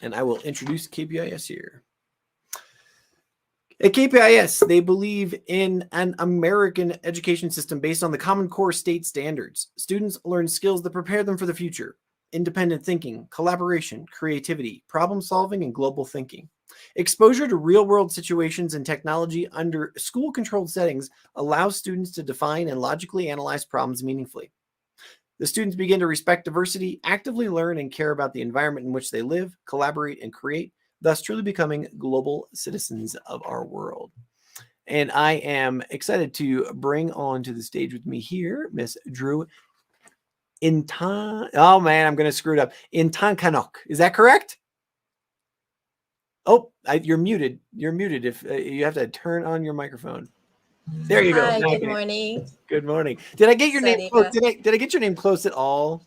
And I will introduce KPIS here. At KPIS, they believe in an American education system based on the Common Core state standards. Students learn skills that prepare them for the future: independent thinking, collaboration, creativity, problem solving, and global thinking. Exposure to real-world situations and technology under school-controlled settings allows students to define and logically analyze problems meaningfully. The students begin to respect diversity, actively learn and care about the environment in which they live, collaborate, and create, thus truly becoming global citizens of our world. And I am excited to bring on to the stage with me here Miss Drew Oh man, I'm going to screw it up. Intakanok. Is that correct? Oh, you're muted. You're muted. If you have to turn on your microphone. There you go. Hi, good morning. Good morning. Did I get your name close? Sarika. Did I get your name close at all?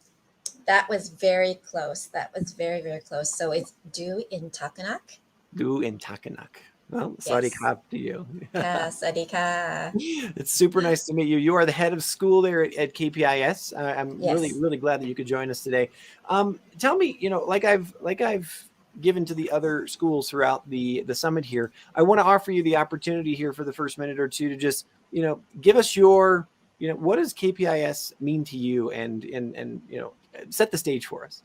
That was very close. That was very, very close. So it's Do Intakanok. Do Intakanok. Well, Yes. Sarika to you. Sarika. It's super nice to meet you. You are the head of school there at KPIS. I'm Yes. really glad that you could join us today. Tell me, like I've given to the other schools throughout the summit here, I want to offer you the opportunity here for the first minute or two to just, give us your, what does KPIS mean to you, and set the stage for us.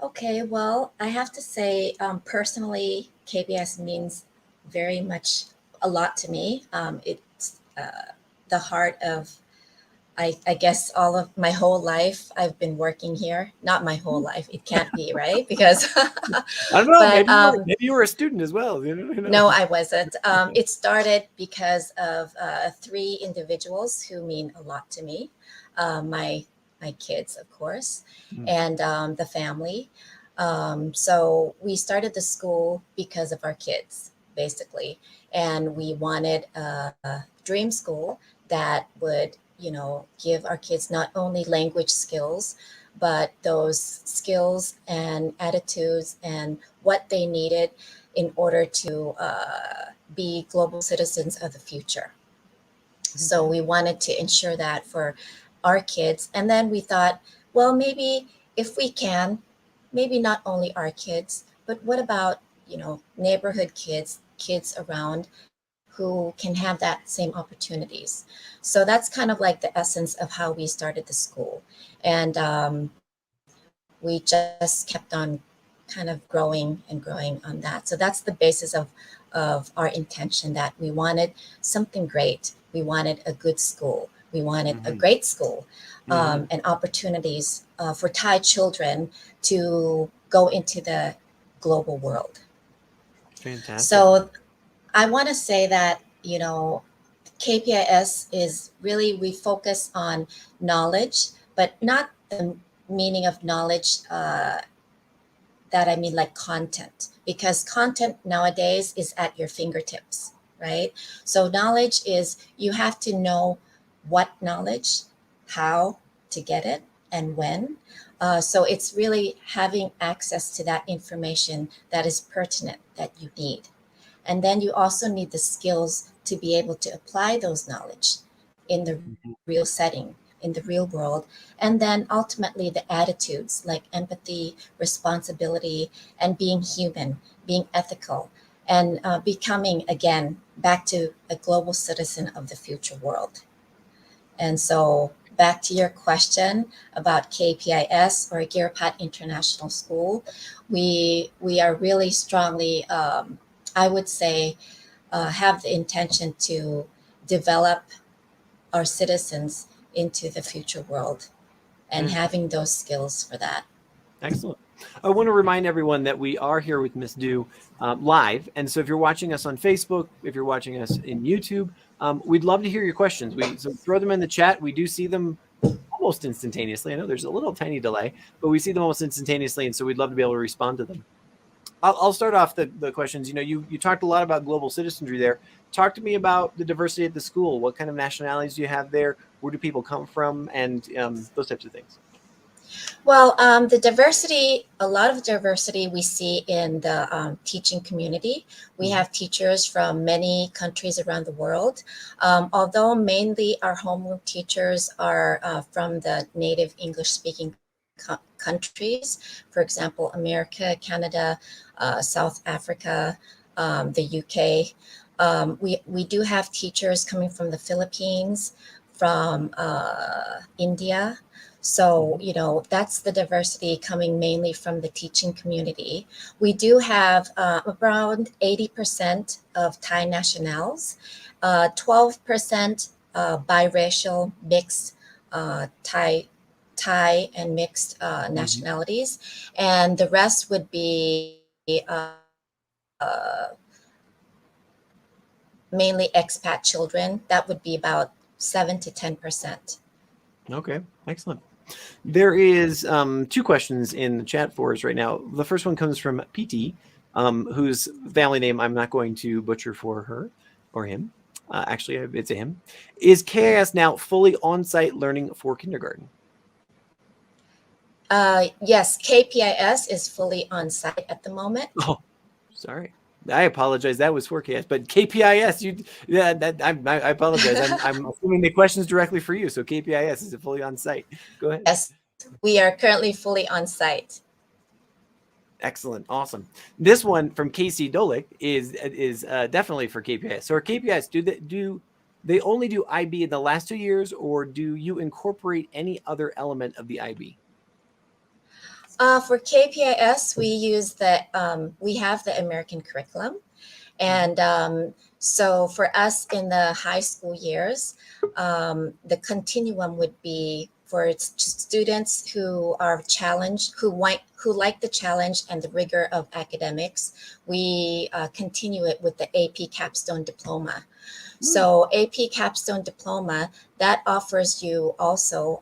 Okay, well, I have to say, personally, KPIS means very much a lot to me. It's the heart of, I guess, all of my whole life. I've been working here. Not my whole life. It can't be, right? Because I don't know. but, maybe you were a student as well. no, I wasn't. It started because of three individuals who mean a lot to me. My kids, of course, and the family. So we started the school because of our kids, basically, and we wanted a dream school that would, give our kids not only language skills, but those skills and attitudes and what they needed in order to be global citizens of the future. So we wanted to ensure that for our kids. And then we thought, well, maybe if we can, maybe not only our kids, but what about, neighborhood kids, kids around who can have that same opportunities. So that's kind of like the essence of how we started the school. And we just kept on kind of growing and growing on that. So that's the basis of our intention, that we wanted something great. We wanted a good school. We wanted a great school, and opportunities for Thai children to go into the global world. Fantastic. So I want to say that, KPIS is really, we focus on knowledge, but not the meaning of knowledge that I mean like content, because content nowadays is at your fingertips, right? So knowledge is, you have to know what knowledge, how to get it, and when. So it's really having access to that information that is pertinent, that you need. And then you also need the skills to be able to apply those knowledge in the real setting, in the real world. And then ultimately the attitudes like empathy, responsibility, and being human, being ethical, and becoming, again, back to a global citizen of the future world. And so back to your question about KPIS, or Girapat International School, we are really strongly, I would say, have the intention to develop our citizens into the future world, and having those skills for that. Excellent. I want to remind everyone that we are here with Miss Du live. And so if you're watching us on Facebook, if you're watching us in YouTube, we'd love to hear your questions. So throw them in the chat. We do see them almost instantaneously. I know there's a little tiny delay, but we see them almost instantaneously. And so we'd love to be able to respond to them. I'll start off the questions. You talked a lot about global citizenry there. Talk to me about the diversity at the school. What kind of nationalities do you have there? Where do people come from? And those types of things. Well, the diversity, a lot of diversity we see in the teaching community. We have teachers from many countries around the world. Although mainly our homeroom teachers are from the native English speaking countries, for example, America, Canada, South Africa, the UK. We do have teachers coming from the Philippines, from India. So, that's the diversity coming mainly from the teaching community. We do have around 80% of Thai nationals, 12% biracial, mixed Thai and mixed nationalities, and the rest would be uh, mainly expat children. That would be about 7 to 10%. Okay, excellent. There is 2 questions in the chat for us right now. The first one comes from PT, whose family name I'm not going to butcher for her or him. Actually, it's a him. Is KIS now fully on-site learning for kindergarten? Yes, KPIS is fully on site at the moment. Oh, sorry. I apologize. That was for KIS, but KPIS, I apologize. I'm assuming the question's directly for you. So KPIS, is it fully on site? Go ahead. Yes, we are currently fully on site. Excellent. Awesome. This one from Casey Dolick is definitely for KPIS. So, KPIS, do they only do IB in the last 2 years, or do you incorporate any other element of the IB? For KPIS, we have the American curriculum, and so for us in the high school years, the continuum would be for students who are challenged, who like the challenge and the rigor of academics. We continue it with the AP Capstone Diploma. So AP Capstone Diploma, that offers you also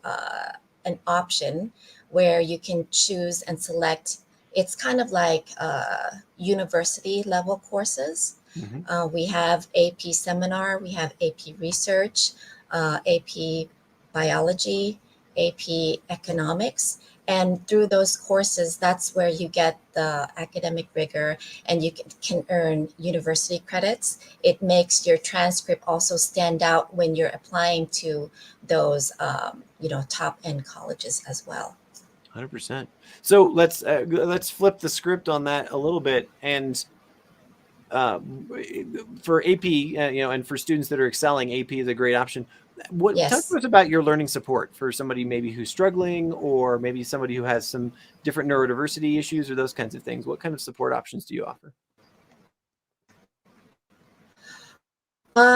an option where you can choose and select. It's kind of like university level courses. We have AP Seminar, we have AP Research, AP Biology, AP Economics. And through those courses, that's where you get the academic rigor and you can earn university credits. It makes your transcript also stand out when you're applying to those, top end colleges as well. 100%. So let's flip the script on that a little bit. And for AP, and for students that are excelling, AP is a great option. Talk to us about your learning support for somebody maybe who's struggling, or maybe somebody who has some different neurodiversity issues or those kinds of things. What kind of support options do you offer?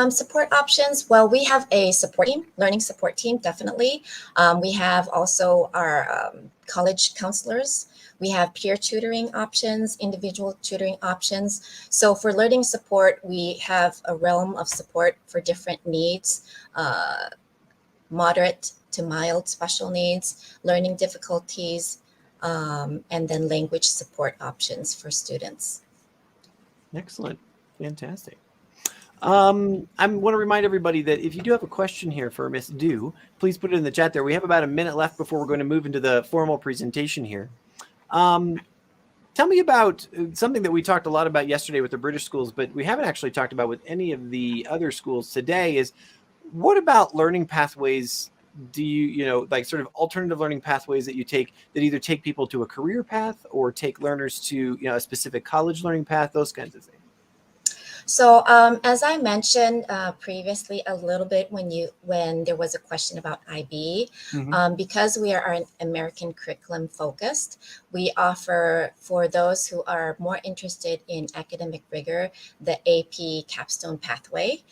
Support options. Well, we have a support team, learning support team, definitely. We have also our college counselors. We have peer tutoring options, individual tutoring options. So for learning support, we have a realm of support for different needs, moderate to mild special needs, learning difficulties, and then language support options for students. Excellent. Fantastic. I want to remind everybody that if you do have a question here for Miss Du, please put it in the chat there. We have about a minute left before we're going to move into the formal presentation here. Tell me about something that we talked a lot about yesterday with the British schools, but we haven't actually talked about with any of the other schools today, is what about learning pathways do you, like sort of alternative learning pathways that you take that either take people to a career path or take learners to, a specific college learning path, those kinds of things? So as I mentioned previously a little bit when there was a question about IB, because we are an American curriculum focused, we offer for those who are more interested in academic rigor, the AP Capstone pathway.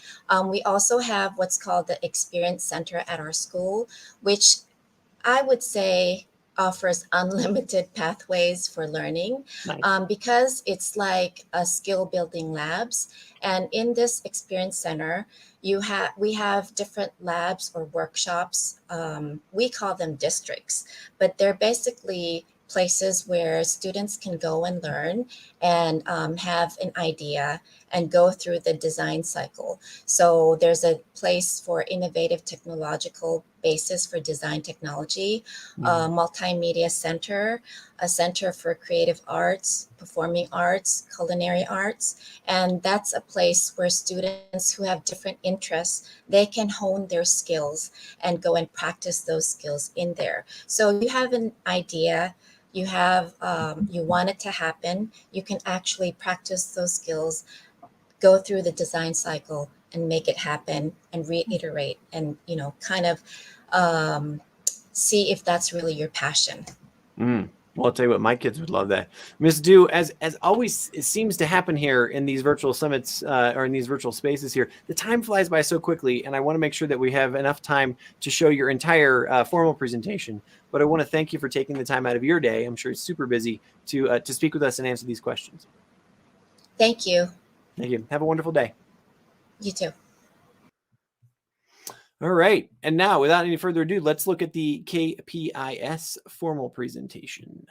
We also have what's called the Experience Center at our school, which I would say offers unlimited pathways for learning. Nice. Because it's like a skill building labs. And in this experience center, we have different labs or workshops. We call them districts, but they're basically places where students can go and learn and have an idea and go through the design cycle. So there's a place for innovative technological basis for design technology, a multimedia center, a center for creative arts, performing arts, culinary arts. And that's a place where students who have different interests, they can hone their skills and go and practice those skills in there. So you have an idea, you have you want it to happen, you can actually practice those skills, go through the design cycle and make it happen and reiterate and kind of see if that's really your passion. Well, I'll tell you what, my kids would love that. Ms. Du, as always, it seems to happen here in these virtual summits or in these virtual spaces here, the time flies by so quickly, and I want to make sure that we have enough time to show your entire formal presentation. But I want to thank you for taking the time out of your day. I'm sure it's super busy to speak with us and answer these questions. Thank you. Thank you. Have a wonderful day. You too. All right. And now, without any further ado, let's look at the KPIS formal presentation.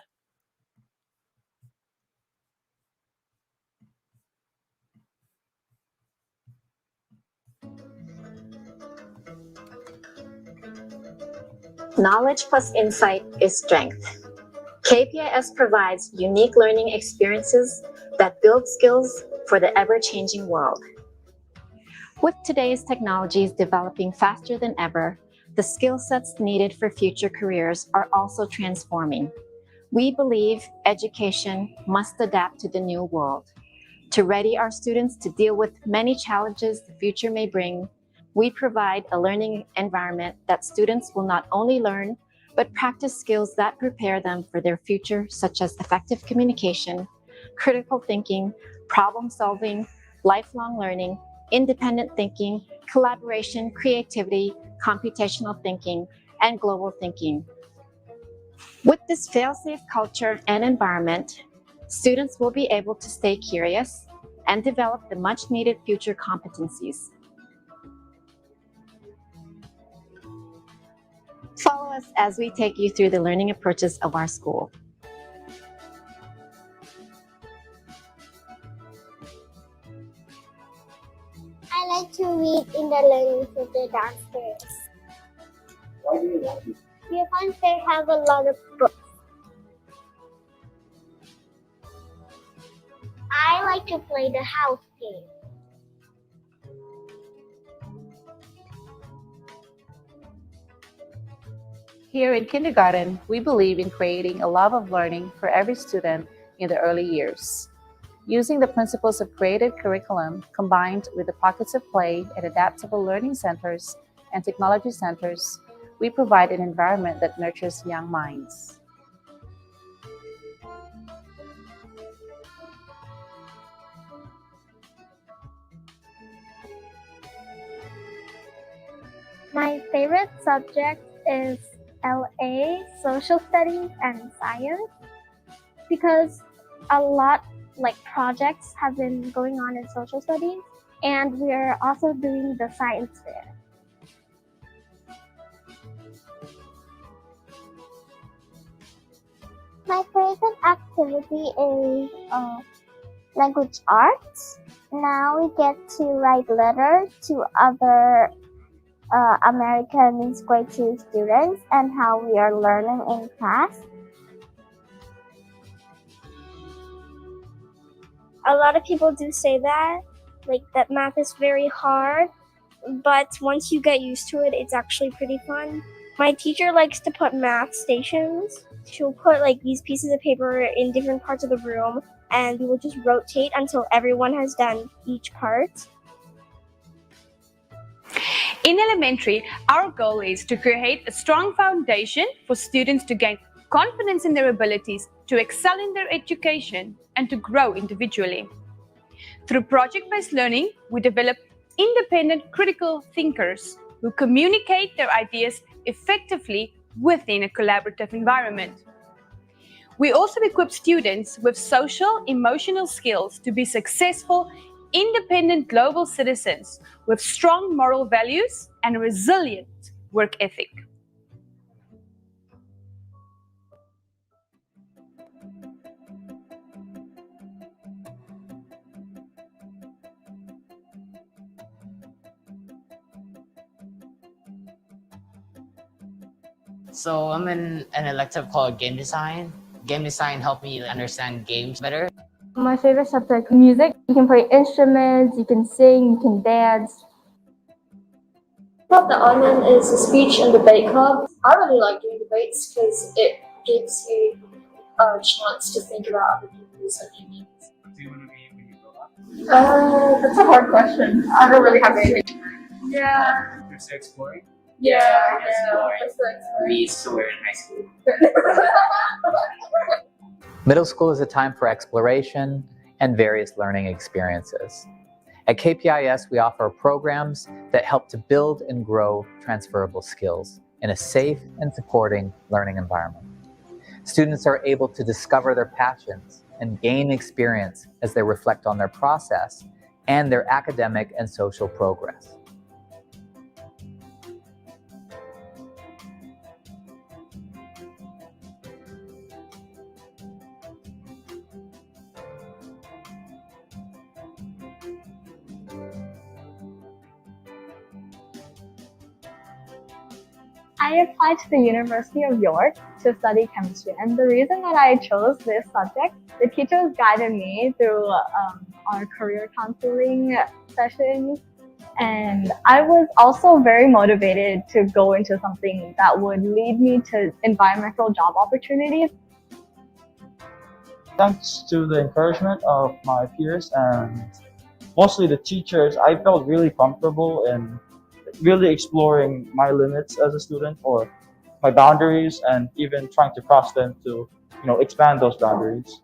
Knowledge plus insight is strength. KPIS provides unique learning experiences that build skills for the ever-changing world. With today's technologies developing faster than ever, the skill sets needed for future careers are also transforming. We believe education must adapt to the new world. To ready our students to deal with many challenges the future may bring, we provide a learning environment that students will not only learn, but practice skills that prepare them for their future, such as effective communication, critical thinking, problem solving, lifelong learning, independent thinking, collaboration, creativity, computational thinking, and global thinking. With this fail-safe culture and environment, students will be able to stay curious and develop the much-needed future competencies. Follow us as we take you through the learning approaches of our school. I like to read in the learning center downstairs. Why do you like it? Because they have a lot of books. I like to play the house game. Here in kindergarten, we believe in creating a love of learning for every student in the early years. Using the principles of creative curriculum combined with the pockets of play at adaptable learning centers and technology centers, we provide an environment that nurtures young minds. My favorite subject is LA, Social Studies, and Science, because a lot projects have been going on in Social Studies, and we're also doing the science fair. My favorite activity is language arts. Now we get to write letters to other American grade 2 students and how we are learning in class. A lot of people do say that math is very hard, but once you get used to it, it's actually pretty fun. My teacher likes to put math stations. She'll put these pieces of paper in different parts of the room, and we will just rotate until everyone has done each part. In elementary, our goal is to create a strong foundation for students to gain confidence in their abilities, to excel in their education, and to grow individually. Through project-based learning, we develop independent critical thinkers who communicate their ideas effectively within a collaborative environment. We also equip students with social, emotional skills to be successful, independent global citizens with strong moral values and a resilient work ethic. So I'm in an elective called game design. Game design helped me understand games better. My favorite subject, music. You can play instruments, you can sing, you can dance. Club the Onion is a speech and debate club. I really like doing debates because it gives you a chance to think about other people's opinions. Do you want to be when you grow up? That's a hard question. I don't really have anything. Yeah. You're still exploring? Yeah. We used to wear in high school. Middle school is a time for exploration and various learning experiences. At KPIS, we offer programs that help to build and grow transferable skills in a safe and supporting learning environment. Students are able to discover their passions and gain experience as they reflect on their process and their academic and social progress. I applied to the University of York to study chemistry, and the reason that I chose this subject, the teachers guided me through our career counseling sessions, and I was also very motivated to go into something that would lead me to environmental job opportunities. Thanks to the encouragement of my peers and mostly the teachers, I felt really comfortable in really exploring my limits as a student, or my boundaries, and even trying to cross them to, expand those boundaries.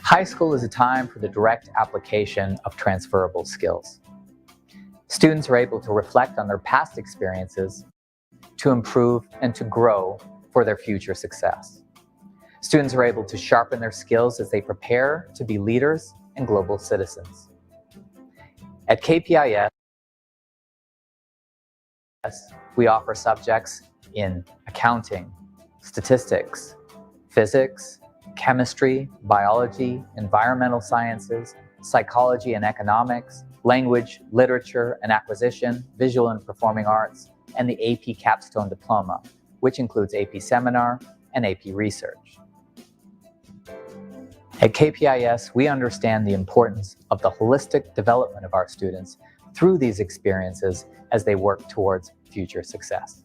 High school is a time for the direct application of transferable skills. Students are able to reflect on their past experiences to improve and to grow for their future success. Students are able to sharpen their skills as they prepare to be leaders and global citizens. At KPIS, we offer subjects in accounting, statistics, physics, chemistry, biology, environmental sciences, psychology and economics, language, literature and acquisition, visual and performing arts, and the AP Capstone Diploma, which includes AP Seminar and AP Research. At KPIS, we understand the importance of the holistic development of our students through these experiences as they work towards future success.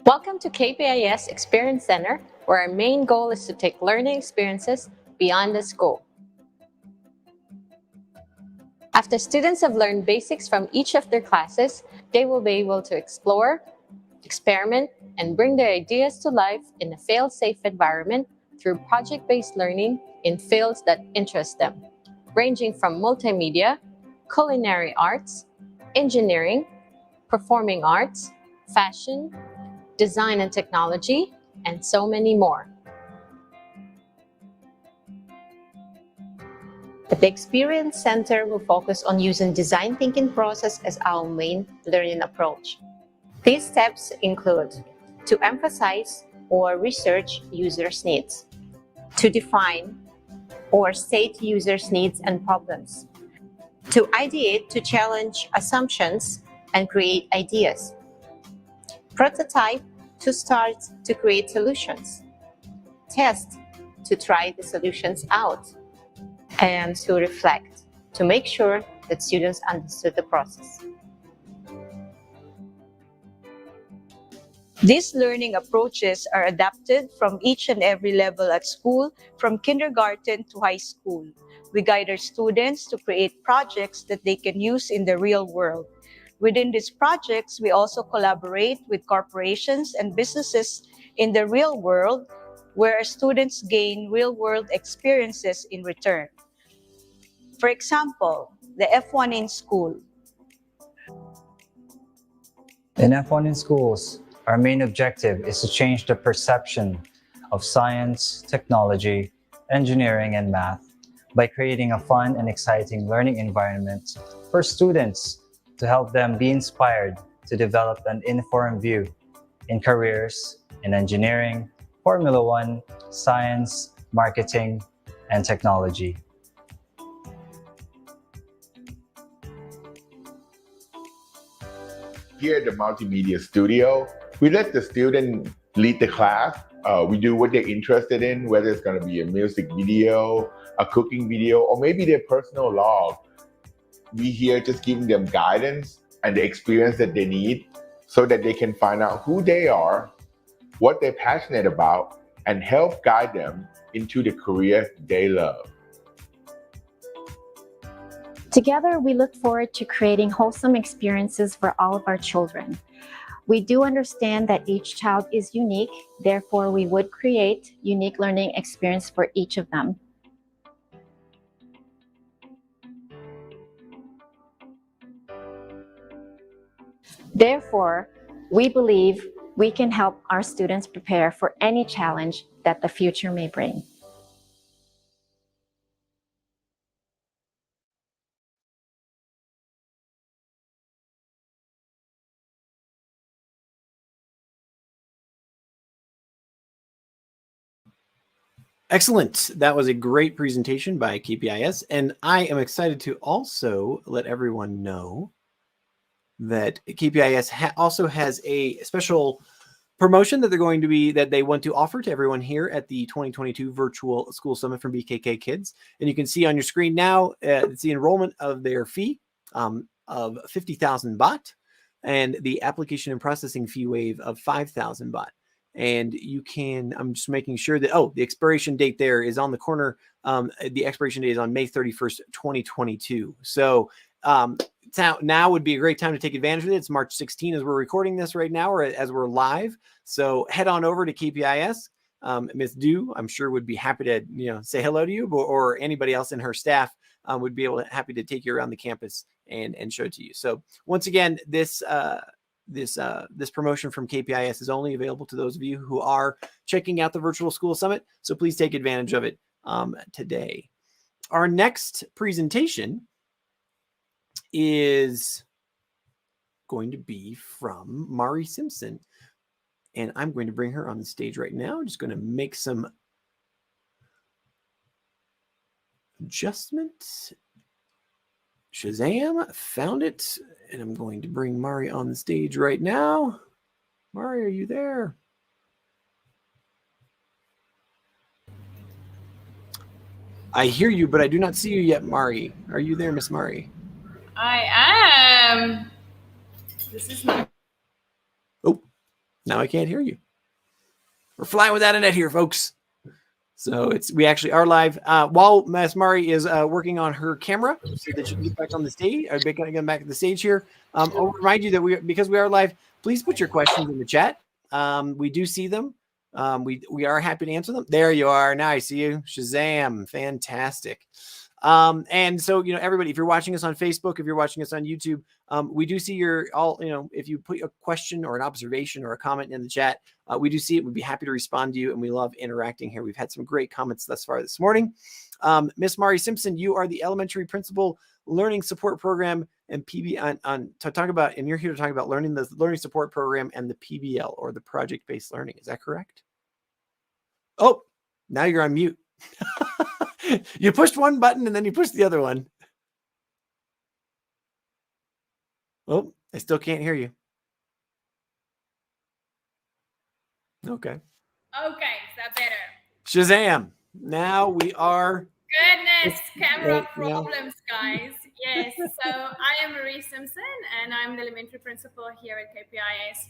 Welcome to KPIS Experience Center, where our main goal is to take learning experiences beyond the school. After students have learned basics from each of their classes, they will be able to explore, experiment, and bring their ideas to life in a fail-safe environment through project-based learning in fields that interest them, ranging from multimedia, culinary arts, engineering, performing arts, fashion, design and technology, and so many more. The Experience Center will focus on using design thinking process as our main learning approach. These steps include to emphasize or research users' needs, to define or state users' needs and problems, to ideate to challenge assumptions and create ideas, prototype to start to create solutions, test to try the solutions out, and to reflect to make sure that students understood the process. These learning approaches are adapted from each and every level at school, from kindergarten to high school. We guide our students to create projects that they can use in the real world. Within these projects, we also collaborate with corporations and businesses in the real world, where our students gain real-world experiences in return. For example, the F1 in school. In F1 in schools, our main objective is to change the perception of science, technology, engineering, and math by creating a fun and exciting learning environment for students to help them be inspired to develop an informed view in careers in engineering, Formula One, science, marketing, and technology. Here at the Multimedia Studio, we let the student lead the class. We do what they're interested in, whether it's going to be a music video, a cooking video, or maybe their personal log. We here just giving them guidance and the experience that they need so that they can find out who they are, what they're passionate about, and help guide them into the career they love. Together, we look forward to creating wholesome experiences for all of our children. We do understand that each child is unique, therefore we would create unique learning experience for each of them. Therefore, we believe we can help our students prepare for any challenge that the future may bring. Excellent. That was a great presentation by KPIS. And I am excited to also let everyone know that KPIS also has a special promotion that they want to offer to everyone here at the 2022 Virtual School Summit from BKK Kids. And you can see on your screen now, it's the enrollment of their fee of 50,000 baht and the application and processing fee waive of 5,000 baht. And you can, I'm just making sure that, the expiration date there is on the corner. The expiration date is on May 31st, 2022. So now would be a great time to take advantage of it. It's March 16 as we're recording this right now, or as we're live. So head on over to KPIS. Ms. Du, I'm sure, would be happy to say hello to you, or anybody else in her staff would be happy to take you around the campus and show it to you. So once again, this promotion from KPIS is only available to those of you who are checking out the Virtual School Summit. So please take advantage of it today. Our next presentation is going to be from Mari Simpson. And I'm going to bring her on the stage right now. I'm just going to make some adjustments. Shazam, found it. And I'm going to bring Mari on the stage right now. Mari, are you there? I hear you, but I do not see you yet, Mari. Are you there, Miss Mari? I am. This is not. Oh, now I can't hear you. We're flying without a net here, folks. So we actually are live while Miss Mari is working on her camera so that she can get back on the stage. Or get back to the stage here. I'll remind you that because we are live, please put your questions in the chat. We do see them. We are happy to answer them. There you are. Now I see you. Shazam! Fantastic. And so, everybody, if you're watching us on Facebook, if you're watching us on YouTube, we do see if you put a question or an observation or a comment in the chat, we do see it. We'd be happy to respond to you, and we love interacting here. We've had some great comments thus far this morning. Miss Mari Simpson, you are the Elementary Principal Learning Support Program and and you're here to talk about the Learning Support Program and the PBL, or the Project-based Learning. Is that correct? Oh, now you're on mute. You pushed one button and then you pushed the other one. Oh, I still can't hear you. Okay. Okay, is that better? Shazam. Now we are. Goodness, camera problems, guys. Yes, so I am Marie Simpson, and I'm the elementary principal here at KPIS.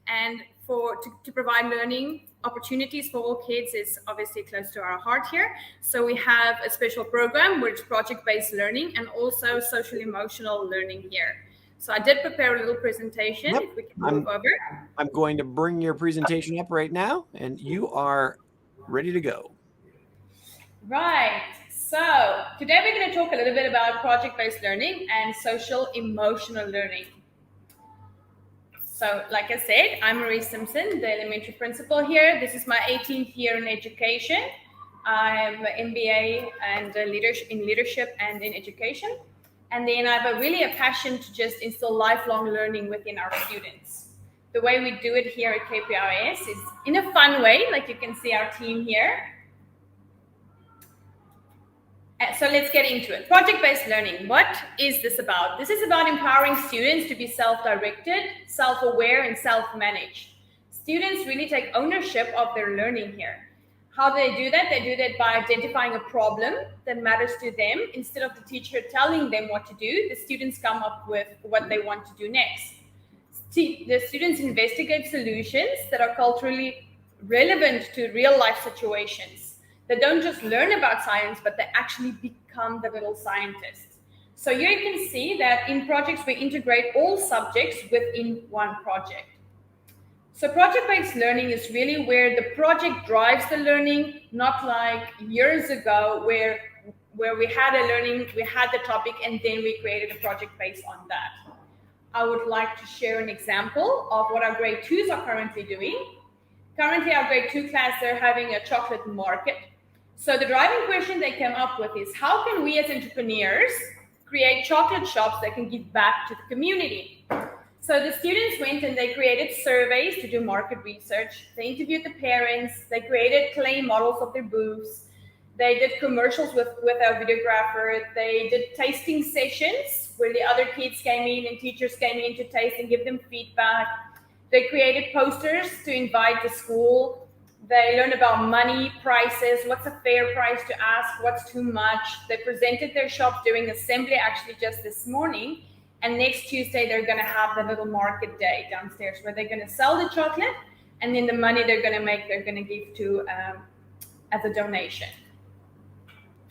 And to provide learning opportunities for all kids is obviously close to our heart here. So we have a special program which is project-based learning and also social-emotional learning here. So I did prepare a little presentation. Yep. If we can move over. I'm going to bring your presentation up right now, and you are ready to go. Right. So today we're going to talk a little bit about project-based learning and social-emotional learning. So like I said, I'm Marie Simpson, the elementary principal here. This is my 18th year in education. I'm an MBA and in leadership and in education. And then I have a passion to just instill lifelong learning within our students. the way we do it here at KPIS is in a fun way, like you can see our team here. So let's get into it. Project-based learning. What is this about? This is about empowering students to be self-directed, self-aware, and self-managed. Students really take ownership of their learning here. How do they do that? They do that by identifying a problem that matters to them. Instead of the teacher telling them what to do, the students come up with what they want to do next. The students investigate solutions that are culturally relevant to real-life situations. They don't just learn about science, but they actually become the little scientists. So here you can see that in projects, we integrate all subjects within one project. So project-based learning is really where the project drives the learning, not like years ago where we had the topic, and then we created a project based on that. I would like to share an example of what our grade 2s are currently doing. Currently, our grade 2 class, they're having a chocolate market. So the driving question they came up with is, how can we as entrepreneurs create chocolate shops that can give back to the community? So the students went and they created surveys to do market research. They interviewed the parents. They created clay models of their booths. They did commercials with our videographer. They did tasting sessions where the other kids came in and teachers came in to taste and give them feedback. They created posters to invite the school. They learned about money, prices, what's a fair price to ask, what's too much. They presented their shops during assembly actually just this morning. And next Tuesday, they're going to have the little market day downstairs where they're going to sell the chocolate, and then the money they're going to make, they're going to give to as a donation.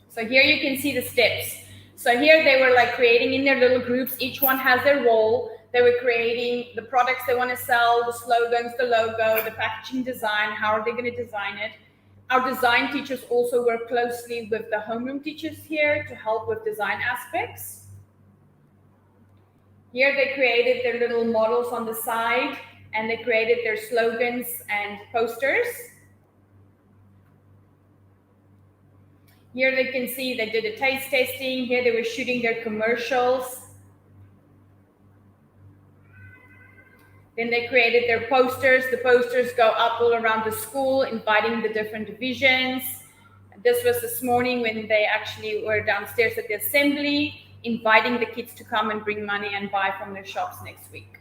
So here you can see the steps. So here they were like creating in their little groups. Each one has their role. They were creating the products they want to sell, the slogans, the logo, the packaging design. How are they going to design it? Our design teachers also work closely with the homeroom teachers here to help with design aspects. Here they created their little models on the side, and they created their slogans and posters. Here they can see they did a taste testing. Here they were shooting their commercials. Then they created their posters. The posters go up all around the school, inviting the different divisions. This was this morning when they actually were downstairs at the assembly, inviting the kids to come and bring money and buy from their shops next week.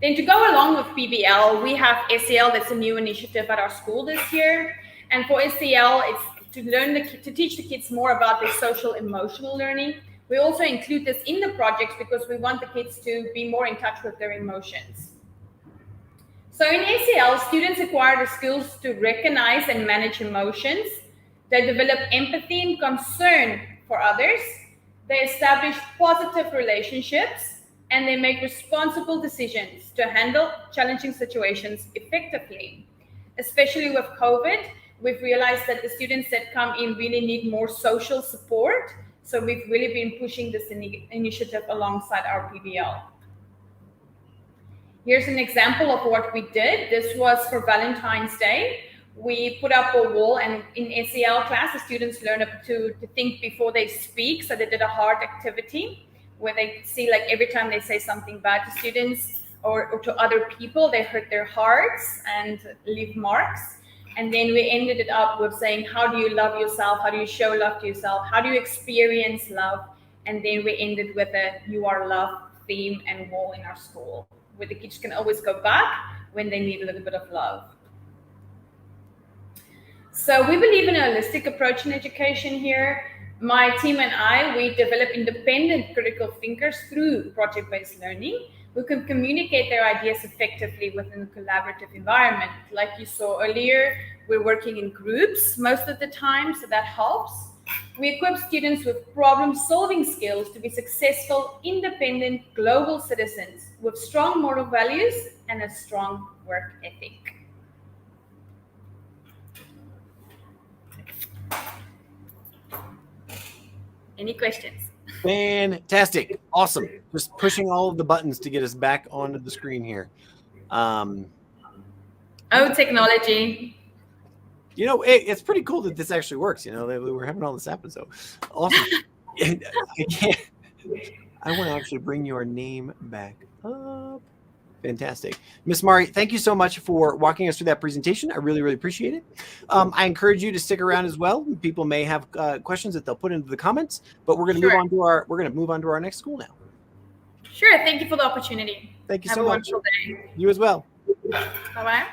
Then to go along with PBL, we have SEL. That's a new initiative at our school this year. And for SEL, it's to teach the kids more about their social emotional learning. We also include this in the projects because we want the kids to be more in touch with their emotions. So in SEL, students acquire the skills to recognize and manage emotions. They develop empathy and concern for others. They establish positive relationships, and they make responsible decisions to handle challenging situations effectively. Especially with COVID, we've realized that the students that come in really need more social support. So we've really been pushing this initiative alongside our PBL. Here's an example of what we did. This was for Valentine's Day. We put up a wall, and in SEL class, the students learn to think before they speak. So they did a heart activity where they see, like, every time they say something bad to students or to other people, they hurt their hearts and leave marks. And then we ended it up with saying, how do you love yourself? How do you show love to yourself? How do you experience love? And then we ended with a You Are Love theme and wall in our school, where the kids can always go back when they need a little bit of love. So we believe in a holistic approach in education here. My team and I, we develop independent critical thinkers through project-based learning who can communicate their ideas effectively within a collaborative environment. Like you saw earlier, we're working in groups most of the time, so that helps. We equip students with problem-solving skills to be successful, independent, global citizens with strong moral values and a strong work ethic. Any questions? Fantastic. Awesome. Just pushing all of the buttons to get us back onto the screen here. Oh, technology. You know, it's pretty cool that this actually works. You know, that we're having all this happen. So awesome. I want to actually bring your name back up. Fantastic. Ms. Mari, thank you so much for walking us through that presentation. I really, really appreciate it. I encourage you to stick around as well. People may have questions that they'll put into the comments, but we're going to move on to our next school now. Sure. Thank you for the opportunity. Thank you Have so a much. wonderful day. You as well. Bye-bye.